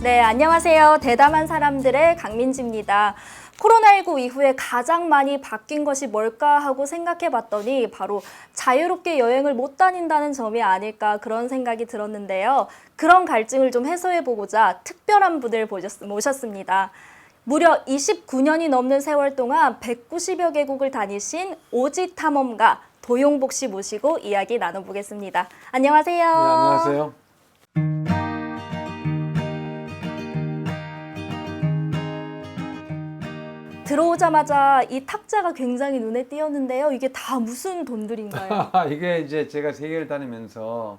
네, 안녕하세요. 대담한 사람들의 강민지입니다. 코로나19 이후에 가장 많이 바뀐 것이 뭘까 하고 생각해 봤더니 바로 자유롭게 여행을 못 다닌다는 점이 아닐까 그런 생각이 들었는데요. 그런 갈증을 좀 해소해 보고자 특별한 분을 모셨습니다. 무려 29년이 넘는 세월 동안 190여 개국을 다니신 오지 탐험가 도용복 씨 모시고 이야기 나눠보겠습니다. 안녕하세요. 네, 안녕하세요. 들어오자마자 이 탁자가 굉장히 눈에 띄었는데요. 이게 다 무슨 돈들인가요? 이게 이제 제가 세계를 다니면서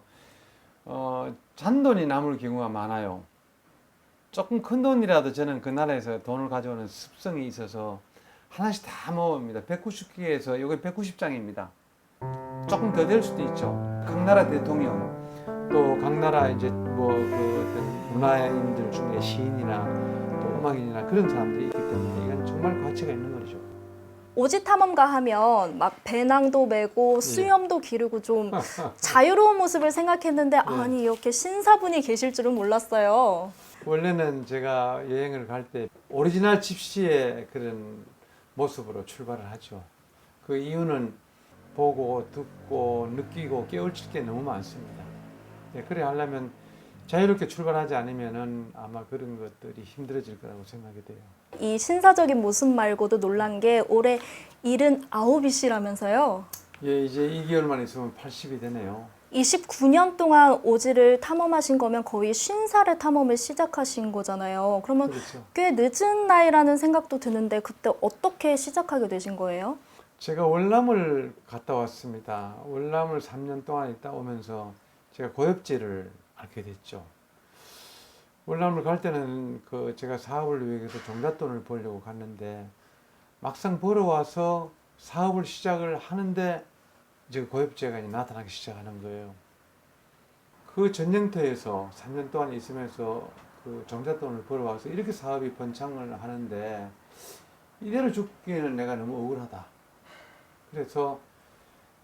잔돈이 남을 경우가 많아요. 조금 큰 돈이라도 저는 그 나라에서 돈을 가져오는 습성이 있어서 하나씩 다 모읍니다. 190개에서 이게 190장입니다. 조금 더 될 수도 있죠. 각 나라 대통령 또 각 나라 이제 뭐 그 어떤 문화인들 중에 시인이나 또 음악인이나 그런 사람들이 있기 때문에 이건 정말 가치가 있는 거죠. 오지 탐험가 하면 막 배낭도 메고 수염도 기르고 좀 자유로운 모습을 생각했는데 아니 이렇게 신사분이 계실 줄은 몰랐어요. 원래는 제가 여행을 갈 때 오리지널 집시의 그런 모습으로 출발을 하죠. 그 이유는 보고 듣고 느끼고 깨우칠 게 너무 많습니다. 그래 하려면 자유롭게 출발하지 않으면은 아마 그런 것들이 힘들어질 거라고 생각이 돼요. 이 신사적인 모습 말고도 놀란 게 올해 79이시라면서요. 예, 이제 2개월만 있으면 80이 되네요. 29년 동안 오지를 탐험하신 거면 거의 50살에 탐험을 시작하신 거잖아요. 그러면 그렇죠. 꽤 늦은 나이라는 생각도 드는데 그때 어떻게 시작하게 되신 거예요? 제가 월남을 갔다 왔습니다. 월남을 3년 동안 있다 오면서 제가 고엽제를 앓게 됐죠. 월남을 갈 때는 제가 사업을 위해서 종잣돈을 벌려고 갔는데 막상 벌어와서 사업을 시작을 하는데 이제 고엽제가 나타나기 시작하는 거예요. 그 전쟁터에서 3년 동안 있으면서 그 종잣돈을 벌어와서 이렇게 사업이 번창을 하는데 이대로 죽기에는 내가 너무 억울하다. 그래서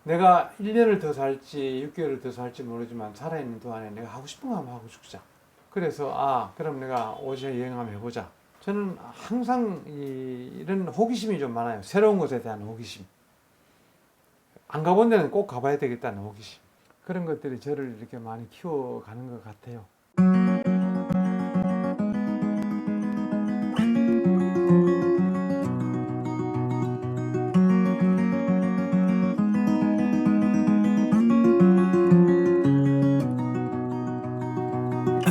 내가 1년을 더 살지 6개월을 더 살지 모르지만 살아있는 동안에 내가 하고 싶은 거 한번 하고 죽자. 그래서 그럼 내가 오지 여행 한번 해보자. 저는 항상 이런 호기심이 좀 많아요. 새로운 것에 대한 호기심. 안 가본 데는 꼭 가봐야 되겠다는 호기심. 그런 것들이 저를 이렇게 많이 키워가는 것 같아요.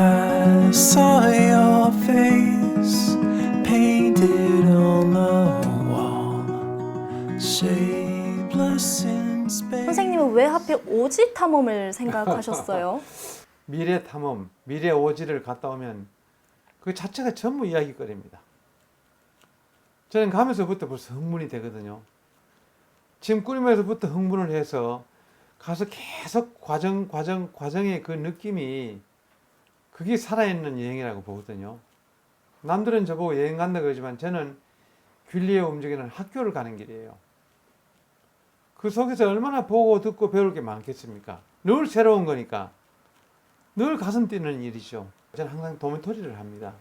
I saw your face painted on the wall, shapeless in space. 선생님은 왜 하필 오지 탐험을 생각하셨어요? 미래 탐험, 미래 오지를 갔다 오면 그 자체가 전부 이야기거리입니다. 저는 가면서부터 벌써 흥분이 되거든요. 지금 꾸리면서부터 흥분을 해서 가서 계속 과정의 그 느낌이 그게 살아있는 여행이라고 보거든요. 남들은 저보고 여행 간다 그러지만 저는 길 위에 움직이는 학교를 가는 길이에요. 그 속에서 얼마나 보고 듣고 배울 게 많겠습니까? 늘 새로운 거니까. 늘 가슴 뛰는 일이죠. 저는 항상 도미토리를 합니다.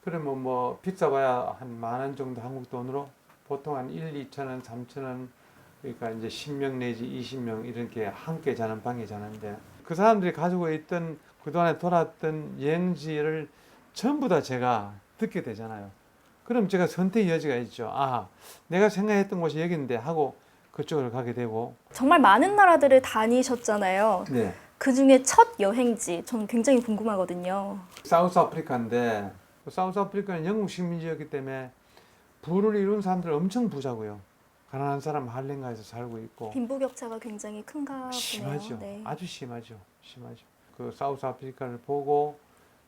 그러면 뭐 비싸봐야 한 10,000원 정도 한국 돈으로 보통 한 2,000원, 3,000원 그러니까 이제 10명 내지 20명 이렇게 함께 자는 방에 자는데 그 사람들이 가지고 있던 그동안에 돌았던 여행지를 전부 다 제가 듣게 되잖아요. 그럼 제가 선택의 여지가 있죠. 내가 생각했던 곳이 여기인데 하고 그쪽으로 가게 되고. 정말 많은 나라들을 다니셨잖아요. 네. 그 중에 첫 여행지 저는 굉장히 궁금하거든요. 사우스 아프리카인데 사우스 아프리카는 영국 식민지였기 때문에 부를 이룬 사람들 엄청 부자고요. 가난한 사람 할렘가에서 살고 있고. 빈부격차가 굉장히 큰가 보네요. 심하죠. 네. 아주 심하죠. 그 사우스 아프리카를 보고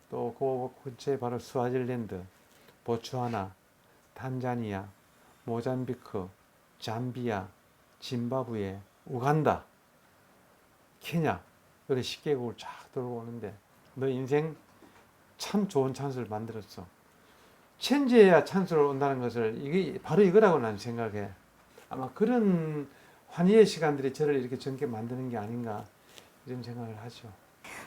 또 그 근처에 바로 스와질랜드, 보츠와나, 탄자니아, 모잠비크, 잠비아, 짐바브웨, 우간다, 케냐 이렇게 10개국을 쫙 돌고 오는데 너 인생 참 좋은 찬스를 만들었어. 천지해야 찬스로 온다는 것을 이게 바로 이거라고 난 생각해. 아마 그런 환희의 시간들이 저를 이렇게 젊게 만드는 게 아닌가 이런 생각을 하죠.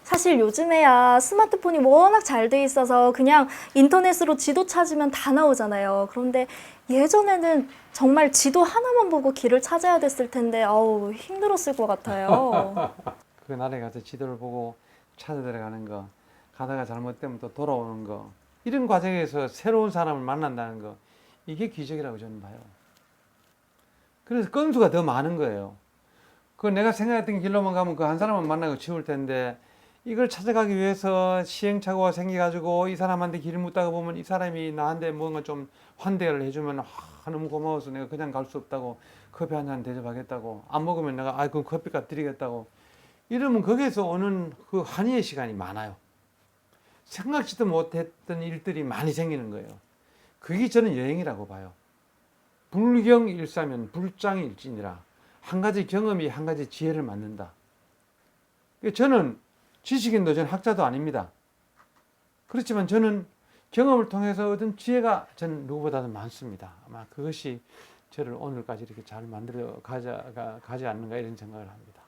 사실 요즘에야 스마트폰이 워낙 잘 돼 있어서 그냥 인터넷으로 지도 찾으면 다 나오잖아요. 그런데 예전에는 정말 지도 하나만 보고 길을 찾아야 됐을 텐데 아우 힘들었을 것 같아요. 그 나라에 가서 지도를 보고 찾아 들어가는 거, 가다가 잘못되면 또 돌아오는 거, 이런 과정에서 새로운 사람을 만난다는 거, 이게 기적이라고 저는 봐요. 그래서 건수가 더 많은 거예요. 그 내가 생각했던 길로만 가면 그 한 사람만 만나고 치울 텐데, 이걸 찾아가기 위해서 시행착오가 생겨가지고 이 사람한테 길을 묻다가 보면 이 사람이 나한테 뭔가 좀 환대를 해주면 너무 고마워서 내가 그냥 갈 수 없다고 커피 한 잔 대접하겠다고, 안 먹으면 내가 그 커피값 드리겠다고, 이러면 거기에서 오는 그 환희의 시간이 많아요. 생각지도 못했던 일들이 많이 생기는 거예요. 그게 저는 여행이라고 봐요. 불경일사면 불장일진이라, 한 가지 경험이 한 가지 지혜를 만든다. 저는 지식인도 저는 학자도 아닙니다. 그렇지만 저는 경험을 통해서 얻은 지혜가 저는 누구보다도 많습니다. 아마 그것이 저를 오늘까지 이렇게 잘 만들어 가지 않는가 이런 생각을 합니다.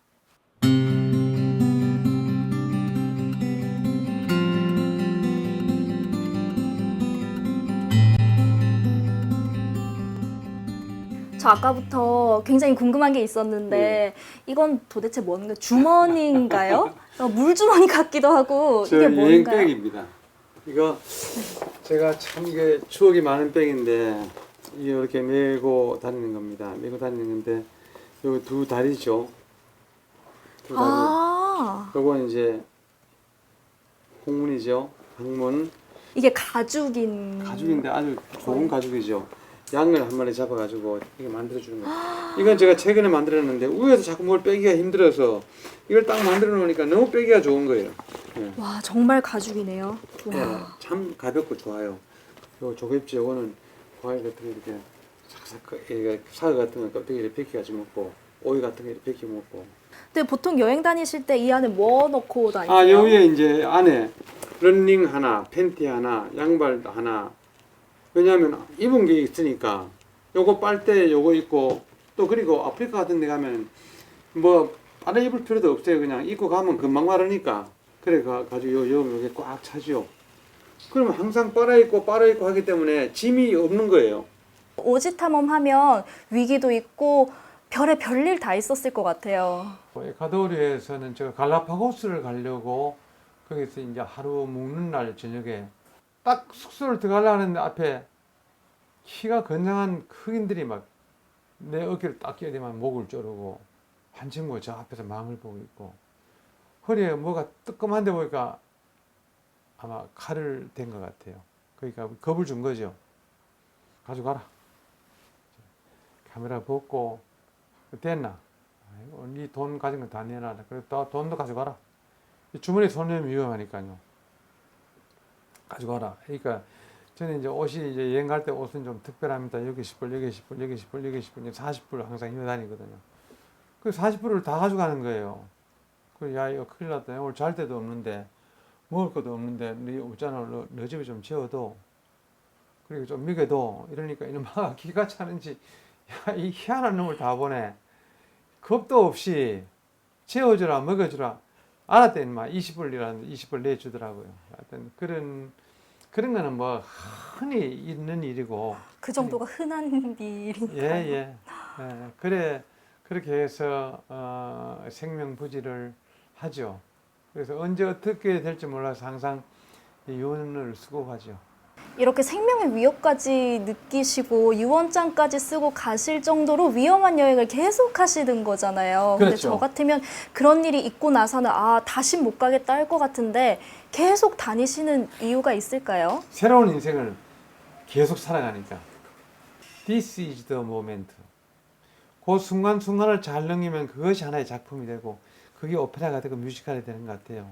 저 아까부터 굉장히 궁금한 게 있었는데 이건 도대체 뭔가 주머니인가요? 물주머니 같기도 하고 이게 뭔가요? 백입니다. 이거 제가 참 이게 추억이 많은 백인데 이렇게 메고 다니는 겁니다. 메고 다니는 건데 여기 두 다리죠. 두 다리. 아, 요건 이제 홍문이죠. 항문. 이게 가죽인데 아주 좋은 가죽이죠. 양을 한 마리 잡아가지고 이게 만들어주는 거예요. 이건 제가 최근에 만들었는데 위에서 자꾸 뭘 빼기가 힘들어서 이걸 딱 만들어 놓으니까 너무 빼기가 좋은 거예요. 예. 와 정말 가죽이네요. 예, 와. 참 가볍고 좋아요. 요 조개잎지 요거는 과일 같은 거 이렇게 삭삭 이게 사과 같은 거 껍데기를 벗겨가지고 먹고 오이 같은 거 이렇게 벗겨 먹고. 근데 보통 여행 다니실 때 이 안에 뭐 넣고 다니세요? 아 여기에 이제 안에 런닝 하나, 팬티 하나, 양발 하나. 왜냐하면 입은 게 있으니까 요거 빨대 요거 입고 또 그리고 아프리카 같은 데 가면 뭐 빨아 입을 필요도 없어요. 그냥 입고 가면 금방 마르니까 그래 가지고 요게 꽉 차죠. 그러면 항상 빨아 입고 하기 때문에 짐이 없는 거예요. 오지 탐험하면 위기도 있고 별의 별일 다 있었을 것 같아요. 에콰도르에서는 제가 갈라파고스를 가려고 거기서 이제 하루 묵는 날 저녁에 딱 숙소를 들어가려고 하는데 앞에 키가 건장한 흑인들이 막 내 어깨를 딱 끼어대면 목을 조르고 한 친구가 저 앞에서 망을 보고 있고 허리에 뭐가 뜨끔한데 보니까 아마 칼을 댄 것 같아요. 그러니까 겁을 준 거죠. 가져가라. 카메라 벗고 됐나? 네 돈 가진 거 다 내놔라. 그래 돈도 가져가라. 주머니에 손 내면 위험하니까요. 가져가라. 그러니까 저는 이제 옷이 이제 여행 갈 때 옷은 좀 특별합니다. 여기 10불, 여기 10불, 여기 10불, 여기 10불, 40불 항상 입어 다니거든요. 그 40불을 다 가져가는 거예요. 그 야 이거 큰일 났다. 오늘 잘 데도 없는데 먹을 것도 없는데 네 없잖아. 너 집에 좀 재워둬. 그리고 좀 먹여둬. 이러니까 이놈아 기가 차는지 야 이 희한한 놈을 다 보내. 겁도 없이 재워주라 먹여주라. 알았대 인마 20불이라는 20불 내주더라고요. 하여튼 그런 거는 뭐 흔히 있는 일이고 그 정도가 흔한 일인가요? 예. 그래 그렇게 해서 생명부지를 하죠. 그래서 언제 어떻게 될지 몰라서 항상 유언을 쓰고 가죠. 이렇게 생명의 위협까지 느끼시고 유언장까지 쓰고 가실 정도로 위험한 여행을 계속 하시는 거잖아요. 근데 그렇죠. 저 같으면 그런 일이 있고 나서는 다시 못 가겠다 할 것 같은데 계속 다니시는 이유가 있을까요? 새로운 인생을 계속 살아가니까 This is the moment. 그 순간순간을 잘 넘기면 그것이 하나의 작품이 되고 그게 오페라가 되고 뮤지컬이 되는 것 같아요.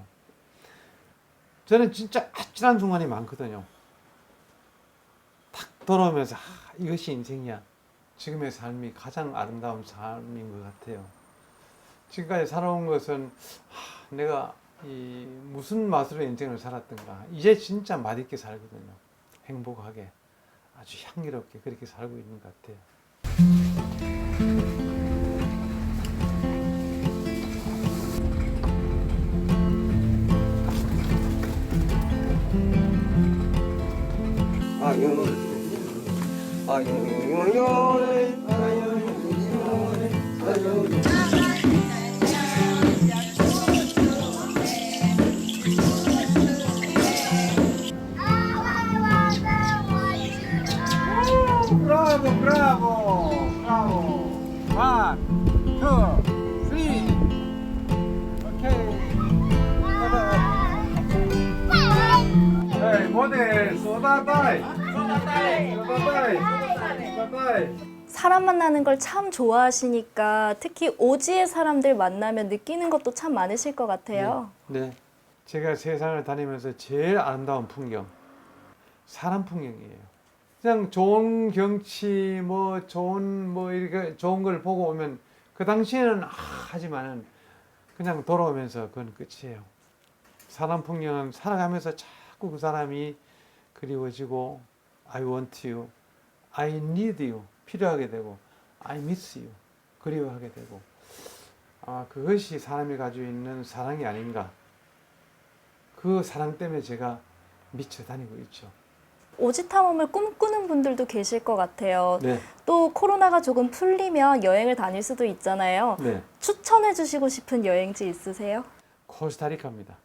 저는 진짜 아찔한 순간이 많거든요. 탁 돌아오면서 이것이 인생이야. 지금의 삶이 가장 아름다운 삶인 것 같아요. 지금까지 살아온 것은 내가 무슨 맛으로 인생을 살았던가. 이제 진짜 맛있게 살거든요. 행복하게 아주 향기롭게 그렇게 살고 있는 것 같아요. 브라보 브라보 브라보. 1, 2, 3. 오케이. 에이 모델 쏘다다이 쏘다다이 쏘다다이. 사람 만나는 걸 참 좋아하시니까 특히 오지의 사람들 만나면 느끼는 것도 참 많으실 것 같아요. 네. 제가 세상을 다니면서 제일 아름다운 풍경, 사람 풍경이에요. 그냥 좋은 경치, 이렇게 좋은 걸 보고 오면 그 당시에는 하지만은 그냥 돌아오면서 그건 끝이에요. 사람 풍경은 살아가면서 자꾸 그 사람이 그리워지고, I want you, I need you, 필요하게 되고, I miss you, 그리워하게 되고, 그것이 사람이 가지고 있는 사랑이 아닌가. 그 사랑 때문에 제가 미쳐 다니고 있죠. 오지 탐험을 꿈꾸는 분들도 계실 것 같아요. 네, 또 코로나가 조금 풀리면 여행을 다닐 수도 있잖아요. 네. 추천해 주시고 싶은 여행지 있으세요? 코스타리카입니다.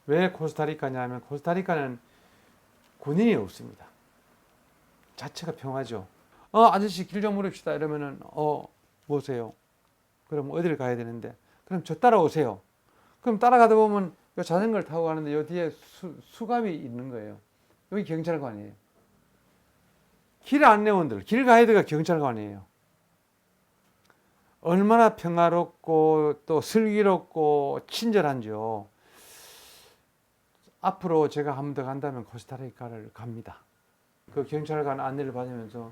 왜 코스타리카냐면 코스타리카는 군인이 없습니다. 자체가 평화죠. 아저씨 길 좀 물읍시다 이러면은 뭐세요? 그럼 어디를 가야 되는데? 그럼 저 따라오세요. 그럼 따라가다 보면 요 자전거를 타고 가는데 요 뒤에 수갑이 있는 거예요. 여기 경찰관이에요. 길 안내원들, 길 가이드가 경찰관이에요. 얼마나 평화롭고 또 슬기롭고 친절한지요. 앞으로 제가 한 번 더 간다면 코스타리카를 갑니다. 그 경찰관 안내를 받으면서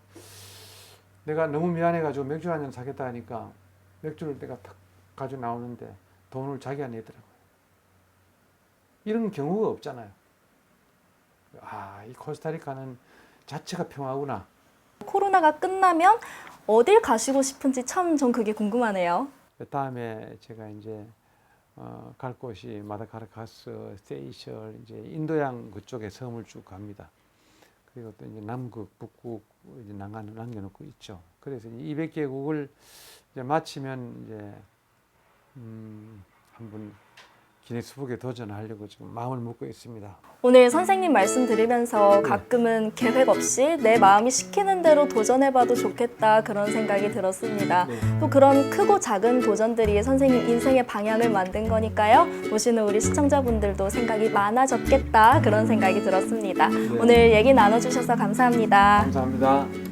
내가 너무 미안해가지고 맥주 한 잔 사겠다 하니까 맥주를 내가 탁 가지고 나오는데 돈을 자기가 내더라고요. 이런 경우가 없잖아요. 이 코스타리카는 자체가 평화구나. 코로나가 끝나면 어딜 가시고 싶은지 참 전 그게 궁금하네요. 다음에 제가 이제 갈 곳이 마다가스카르, 세이셜, 이제 인도양 그쪽에 섬을 쭉 갑니다. 그리고 또 이제 남극, 북극 이제 남겨놓고 있죠. 그래서 200개국을 이제 마치면 이제 한번 기네스북에 도전하려고 지금 마음을 먹고 있습니다. 오늘 선생님 말씀 들으면서 가끔은 계획 없이 내 마음이 시키는 대로 도전해봐도 좋겠다 그런 생각이 들었습니다. 네. 또 그런 크고 작은 도전들이 선생님 인생의 방향을 만든 거니까요. 보시는 우리 시청자분들도 생각이 많아졌겠다 그런 생각이 들었습니다. 네. 오늘 얘기 나눠주셔서 감사합니다. 감사합니다.